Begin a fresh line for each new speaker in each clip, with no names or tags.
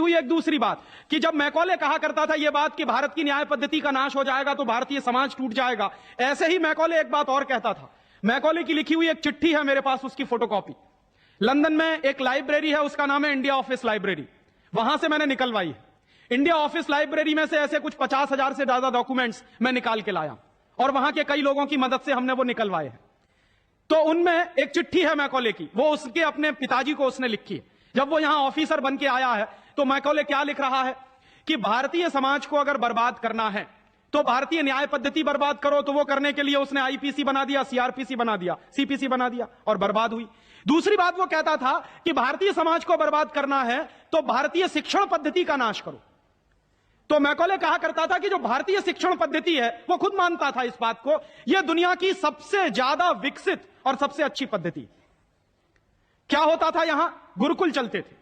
हुई एक दूसरी बात कि जब मैकॉले कहा करता था यह बात कि भारत की न्याय पद्धति का नाश हो जाएगा तो भारतीय समाज टूट जाएगा, ऐसे ही मैकॉले एक बात और कहता था। मैकॉले की लिखी हुई एक चिट्ठी है मेरे पास, उसकी फोटोकॉपी। लंदन में एक लाइब्रेरी है, उसका नाम है इंडिया ऑफिस लाइब्रेरी, वहां से मैंने निकलवाई है। इंडिया ऑफिस लाइब्रेरी में से ऐसे कुछ 50,000 से ज्यादा डॉक्यूमेंट्स मैं निकाल के लाया और वहां के कई लोगों की मदद से हमने वो निकलवाए हैं। तो उनमें एक चिट्ठी है मैकॉले की, वो उसके अपने पिताजी को उसने लिखी है। जब वो यहां ऑफिसर बन के आया है तो मैकॉले क्या लिख रहा है कि भारतीय समाज को अगर बर्बाद करना है तो भारतीय न्याय पद्धति बर्बाद करो। तो वो करने के लिए उसने आईपीसी बना दिया, सीआरपीसी बना दिया, सीपीसी बना दिया और बर्बाद हुई। दूसरी बात वो कहता था कि भारतीय समाज को बर्बाद करना है तो भारतीय शिक्षण पद्धति का नाश करो। तो मैकॉले कहा करता था कि जो भारतीय शिक्षण पद्धति है, वो खुद मानता था इस बात को, यह दुनिया की सबसे ज्यादा विकसित और सबसे अच्छी पद्धति। क्या होता था, यहां गुरुकुल चलते थे,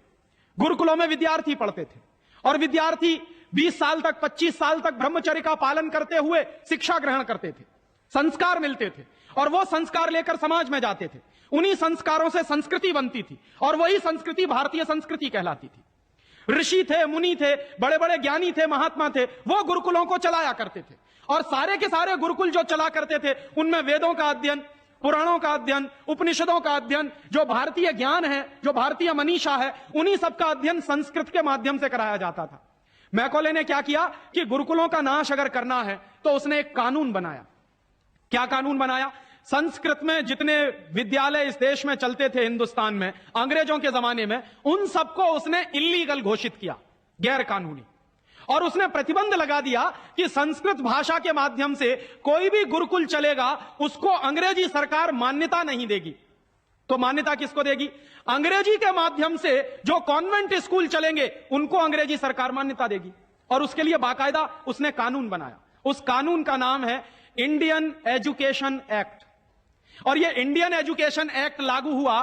गुरुकुलों में विद्यार्थी पढ़ते थे और विद्यार्थी 20 साल तक, 25 साल तक ब्रह्मचर्य का पालन करते हुए शिक्षा ग्रहण करते थे, संस्कार मिलते थे और वो संस्कार लेकर समाज में जाते थे। उन्हीं संस्कारों से संस्कृति बनती थी और वही संस्कृति भारतीय संस्कृति कहलाती थी। ऋषि थे, मुनि थे, बड़े बड़े ज्ञानी थे, महात्मा थे, वो गुरुकुलों को चलाया करते थे और सारे के सारे गुरुकुल जो चला करते थे उनमें वेदों का अध्ययन, पुराणों का अध्ययन, उपनिषदों का अध्ययन, जो भारतीय ज्ञान है, जो भारतीय मनीषा है, उन्हीं सबका अध्ययन संस्कृत के माध्यम से कराया जाता था। मैकॉले ने क्या किया कि गुरुकुलों का नाश अगर करना है तो उसने एक कानून बनाया। क्या कानून बनाया? संस्कृत में जितने विद्यालय इस देश में चलते थे, हिंदुस्तान में अंग्रेजों के जमाने में, उन सबको उसने इल्लीगल घोषित किया, गैर कानूनी। और उसने प्रतिबंध लगा दिया कि संस्कृत भाषा के माध्यम से कोई भी गुरुकुल चलेगा उसको अंग्रेजी सरकार मान्यता नहीं देगी। तो मान्यता किसको देगी? अंग्रेजी के माध्यम से जो कॉन्वेंट स्कूल चलेंगे उनको अंग्रेजी सरकार मान्यता देगी। और उसके लिए बाकायदा उसने कानून बनाया। उस कानून का नाम है इंडियन एजुकेशन एक्ट। और यह इंडियन एजुकेशन एक्ट लागू हुआ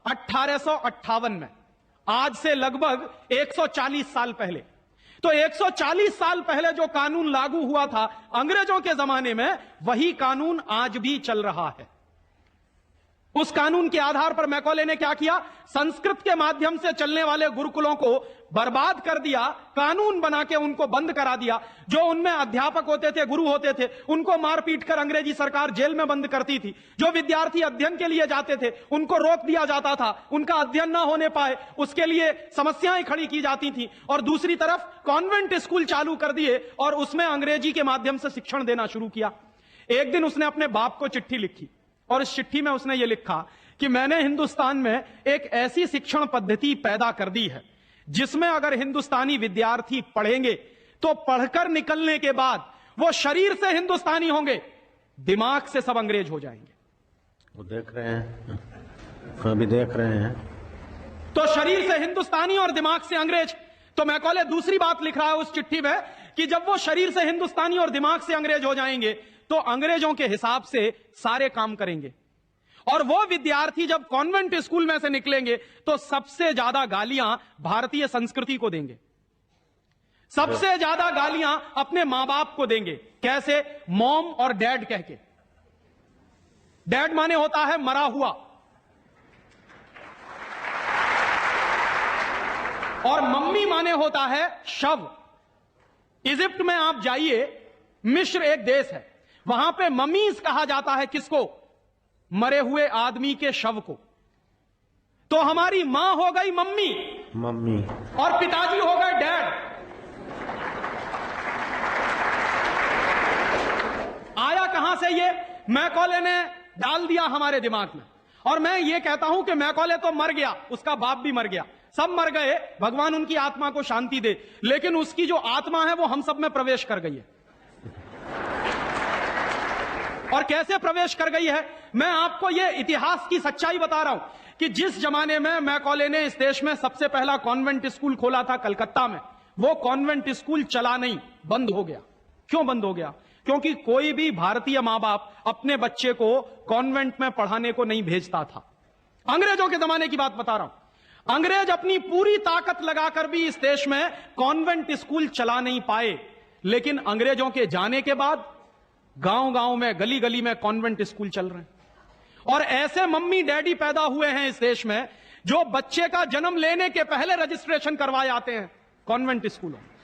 1858 में, आज से लगभग 140 साल पहले। तो 140 साल पहले जो कानून लागू हुआ था अंग्रेजों के जमाने में, वही कानून आज भी चल रहा है। उस कानून के आधार पर मैकॉले ने क्या किया? संस्कृत के माध्यम से चलने वाले गुरुकुलों को बर्बाद कर दिया, कानून बना के उनको बंद करा दिया। जो उनमें अध्यापक होते थे, गुरु होते थे, उनको मार पीट कर अंग्रेजी सरकार जेल में बंद करती थी। जो विद्यार्थी अध्ययन के लिए जाते थे उनको रोक दिया जाता था, उनका अध्ययन ना होने पाए उसके लिए समस्याएं खड़ी की जाती थी। और दूसरी तरफ कॉन्वेंट स्कूल चालू कर दिए और उसमें अंग्रेजी के माध्यम से शिक्षण देना शुरू किया। एक दिन उसने अपने बाप को चिट्ठी लिखी और इस चिट्ठी में उसने ये लिखा कि मैंने हिंदुस्तान में एक ऐसी शिक्षण पद्धति पैदा कर दी है जिसमें अगर हिंदुस्तानी विद्यार्थी पढ़ेंगे तो पढ़कर निकलने के बाद वो शरीर से हिंदुस्तानी होंगे, दिमाग से सब अंग्रेज हो जाएंगे।
वो देख रहे हैं, अभी देख रहे हैं।
तो शरीर से हिंदुस्तानी और दिमाग से अंग्रेज। तो मैकॉले दूसरी बात लिख रहा है उस चिट्ठी में कि जब वो शरीर से हिंदुस्तानी और दिमाग से अंग्रेज हो जाएंगे तो अंग्रेजों के हिसाब से सारे काम करेंगे। और वो विद्यार्थी जब कॉन्वेंट स्कूल में से निकलेंगे तो सबसे ज्यादा गालियां भारतीय संस्कृति को देंगे, सबसे ज्यादा गालियां अपने मां बाप को देंगे। कैसे? मॉम और डैड कह के। डैड माने होता है मरा हुआ और मम्मी माने होता है शव। इजिप्ट में आप जाइए, मिस्र एक देश है, वहां पे ममीज कहा जाता है किसको? मरे हुए आदमी के शव को। तो हमारी मां हो गई मम्मी,
मम्मी,
और पिताजी हो गए डैड। आया कहां से ये? मैकॉले ने डाल दिया हमारे दिमाग में। और मैं ये कहता हूं कि मैकॉले तो मर गया, उसका बाप भी मर गया, सब मर गए, भगवान उनकी आत्मा को शांति दे, लेकिन उसकी जो आत्मा है वो हम सब में प्रवेश कर गई है। और कैसे प्रवेश कर गई है? मैं आपको यह इतिहास की सच्चाई बता रहा हूं कि जिस जमाने में मैकॉले ने इस देश में सबसे पहला कॉन्वेंट स्कूल खोला था कलकत्ता में, वो कॉन्वेंट स्कूल चला नहीं, बंद हो गया। क्यों बंद हो गया? क्योंकि कोई भी भारतीय मां बाप अपने बच्चे को कॉन्वेंट में पढ़ाने को नहीं भेजता था। अंग्रेजों के जमाने की बात बता रहा हूं। अंग्रेज अपनी पूरी ताकत लगाकर भी इस देश में कॉन्वेंट स्कूल चला नहीं पाए, लेकिन अंग्रेजों के जाने के बाद गांव गांव में, गली गली में कॉन्वेंट स्कूल चल रहे हैं। और ऐसे मम्मी डैडी पैदा हुए हैं इस देश में जो बच्चे का जन्म लेने के पहले रजिस्ट्रेशन करवाए आते हैं कॉन्वेंट स्कूलों में।